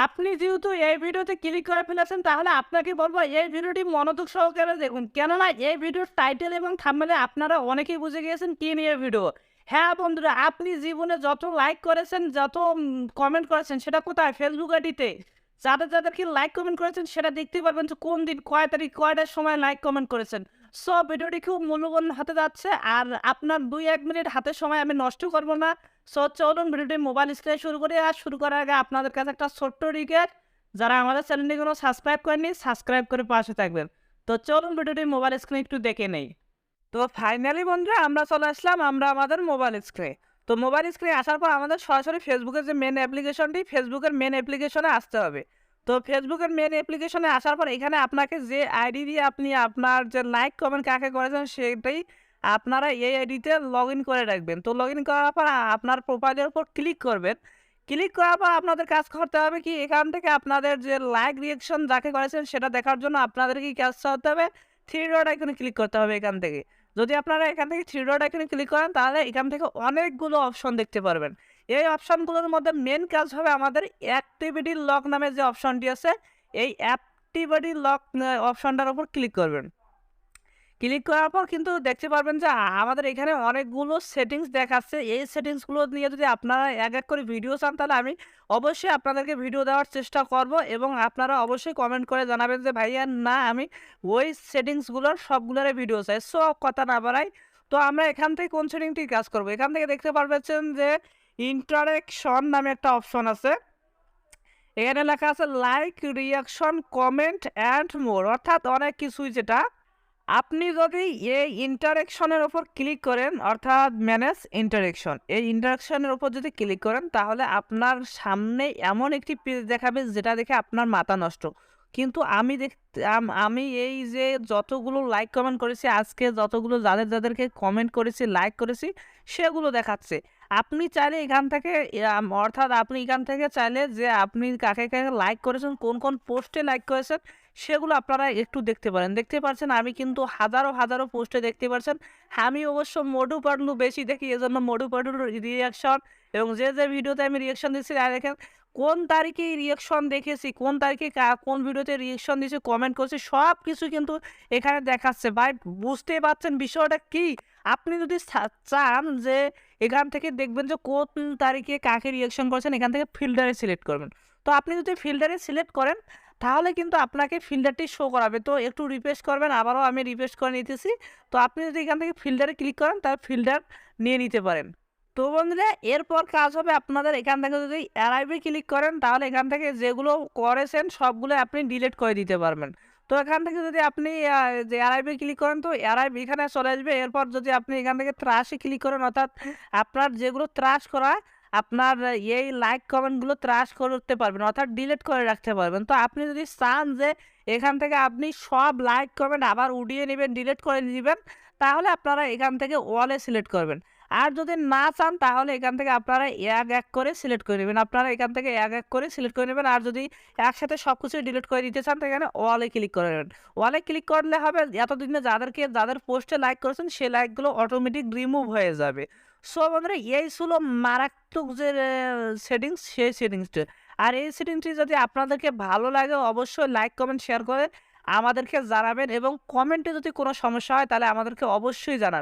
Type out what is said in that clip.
আপনি যেহেতু এই ভিডিওতে ক্লিক করে ফেলেছেন তাহলে আপনাকে বলবো এই ভিডিওটি মনোযোগ সহকারে দেখুন, কেননা এই ভিডিওর টাইটেল এবং থাম্বনেলে আপনারা অনেকেই বুঝে গিয়েছেন কি নিয়ে ভিডিও। হ্যাঁ বন্ধুরা, আপনি জীবনে যত লাইক করেছেন, যত কমেন্ট করেছেন, সেটা কোথায়? ফেসবুক আইডিতে যাদেরকে লাইক কমেন্ট করেছেন সেটা দেখতে পারবেন যে কোন দিন, কয় তারিখ, কয়টার সময় লাইক কমেন্ট করেছেন। সো ভিডিওটি খুব মূল্যবান হতে যাচ্ছে, আর আপনার 2-1 মিনিট হাতে সময় আমি নষ্ট করব না। সো চলুন ভিডিওটি মোবাইল স্ক্রিনে শুরু করি। আর শুরু করার আগে আপনাদের কাছে একটা ছোট্ট রিকোয়েস্ট, যারা আমাদের চ্যানেলটি কোনো সাবস্ক্রাইব করেননি সাবস্ক্রাইব করে পাশে থাকবেন। তো চলুন ভিডিওটি মোবাইল স্ক্রিনে একটু দেখে নেই। তো ফাইনালি বন্ধুরা আমরা চলে আসলাম আমাদের মোবাইল স্ক্রিনে। তো মোবাইল স্ক্রিনে আসার পর আমাদের সরাসরি ফেসবুকের যে মেন অ্যাপ্লিকেশনটি, ফেসবুকের মেন অ্যাপ্লিকেশনে আসতে হবে। তো ফেসবুকের মেন অ্যাপ্লিকেশনে আসার পর এখানে আপনাকে যে আইডি দিয়ে আপনি আপনার যে লাইক কমেন্ট কাকে করেছেন সেটাই আপনারা এই আইডিতে লগ ইন করে রাখবেন। তো লগ ইন করার পর আপনার প্রোফাইলের উপর ক্লিক করবেন। ক্লিক করার পর আপনাদের কাজ করতে হবে কি, এখান থেকে আপনাদের যে লাইক রিঅ্যাকশন যাকে করেছেন সেটা দেখার জন্য আপনাদের কি কাজ করতে হবে, থ্রি ডট আইকনে ক্লিক করতে হবে। এখান থেকে যদি আপনারা এখান থেকে থ্রি ডট আইকনে ক্লিক করেন তাহলে এখান থেকে অনেকগুলো অপশন দেখতে পারবেন। এই অপশনগুলোর মধ্যে মেন কাজ হবে আমাদের অ্যাক্টিভিটি লক নামে যে অপশনটি আছে, এই অ্যাক্টিভিটি লক অপশনটার উপর ক্লিক করবেন। ক্লিক করার পর কিন্তু দেখতে পারবেন যে আমাদের এখানে অনেকগুলো সেটিংস দেখাচ্ছে। এই সেটিংসগুলো নিয়ে যদি আপনারা এক এক করে ভিডিও চান তাহলে আমি অবশ্যই আপনাদেরকে ভিডিও দেওয়ার চেষ্টা করব, এবং আপনারা অবশ্যই কমেন্ট করে জানাবেন যে ভাইয়া না আমি ওই সেটিংসগুলোর সবগুলোর ভিডিও চাই। সো কথা না বাড়াই, তো আমরা এখান থেকে কোন সেটিংটি কাজ করব, এখান থেকে দেখতে পারবেন যে ইন্টারেকশন নামে একটা অপশন আছে। এখানে লেখা আছে like, reaction, comment and more, অর্থাৎ অনেক কিছুই। যেটা আপনি যদি এই ইন্টারেকশনের ওপর ক্লিক করেন, অর্থাৎ ম্যানেজ ইন্টারেকশন, এই ইন্টারেকশনের ওপর যদি ক্লিক করেন তাহলে আপনার সামনে এমন একটি পেজ দেখাবে যেটা দেখে আপনার মাথা নষ্ট। কিন্তু আমি এই যে যতগুলো লাইক কমেন্ট করেছি, আজকে যতগুলো যাদেরকে কমেন্ট করেছি, লাইক করেছি, সেগুলো দেখাচ্ছে। আপনি চাইলে এখান থেকে অর্থাৎ আপনি এখান থেকে চাইলে যে আপনি কাকে কাকে লাইক করেছেন, কোন কোন পোস্টে লাইক করেছেন, সেগুলো আপনারা একটু দেখতে পারেন। দেখতে পাচ্ছেন আমি কিন্তু হাজারো হাজারো পোস্টে দেখতে পাচ্ছেন। আমি অবশ্য মোটু পাতলু বেশি দেখি, এজন্য মোটু পাতলুর রিয়াকশন এবং যে ভিডিওতে আমি রিয়াকশন দিচ্ছি, আর দেখেন কোন তারিখে রিয়াকশন দেখেছি, কোন তারিখে কোন ভিডিওতে রিয়াকশন দিয়েছি, কমেন্ট করছি, সব কিছু কিন্তু এখানে দেখাচ্ছে। ভাই বুঝতে পারছেন বিষয়টা কি? আপনি যদি চান যে এখান থেকে দেখবেন যে কোন তারিখে কাকে রিয়াকশন করেছেন, এখান থেকে ফিল্টারে সিলেক্ট করবেন। তো আপনি যদি ফিল্টারে সিলেক্ট করেন তাহলে কিন্তু আপনাকে ফিল্টারটি শো করাবে। তো একটু রিফ্রেশ করবেন, আবারও আমি রিফ্রেশ করে নিতেছি। তো আপনি যদি এখান থেকে ফিল্টারে ক্লিক করেন তাহলে ফিল্টার নিয়ে নিতে পারেন। তো বন্ধুরা এরপর কাজ হবে আপনাদের এখান থেকে যদি অ্যারাইভে ক্লিক করেন তাহলে এখান থেকে যেগুলো করেছেন সবগুলো আপনি ডিলিট করে দিতে পারবেন। তো এখান থেকে যদি আপনি যে অ্যারাইভে ক্লিক করেন তো অ্যারাইভ এখানে চলে আসবে। এরপর যদি আপনি এখান থেকে ত্রাসে ক্লিক করেন, অর্থাৎ আপনার যেগুলো ত্রাস করা, আপনার এই লাইক কমেন্টগুলো ত্রাস করতে পারবেন, অর্থাৎ ডিলিট করে রাখতে পারবেন। তো আপনি যদি চান যে এখান থেকে আপনি সব লাইক কমেন্ট আবার উঠিয়ে নেবেন, ডিলিট করে নেবেন, তাহলে আপনারা এখান থেকে ওয়ালে সিলেক্ট করবেন। আর যদি না চান তাহলে এখান থেকে আপনারা এক এক করে সিলেক্ট করে নেবেন। আপনারা এখান থেকে এক এক করে সিলেক্ট করে নেবেন। আর যদি একসাথে সব কিছু ডিলিট করে দিতে চান তো এখানে ওয়ালে ক্লিক করে নেবেন। ওয়ালে ক্লিক করলে হবে এতদিনে যাদের পোস্টে লাইক করেছেন সেই লাইকগুলো অটোমেটিক রিমুভ হয়ে যাবে। সো বন্ধুরা এই ছিল মারাত্মক যে সেটিংস, সেই সেটিংসটা। আর এই সেটিংসটি যদি আপনাদেরকে ভালো লাগে অবশ্যই লাইক কমেন্ট শেয়ার করে আমাদেরকে জানাবেন, এবং কমেন্টে যদি কোনো সমস্যা হয় তাহলে আমাদেরকে অবশ্যই জানাবেন।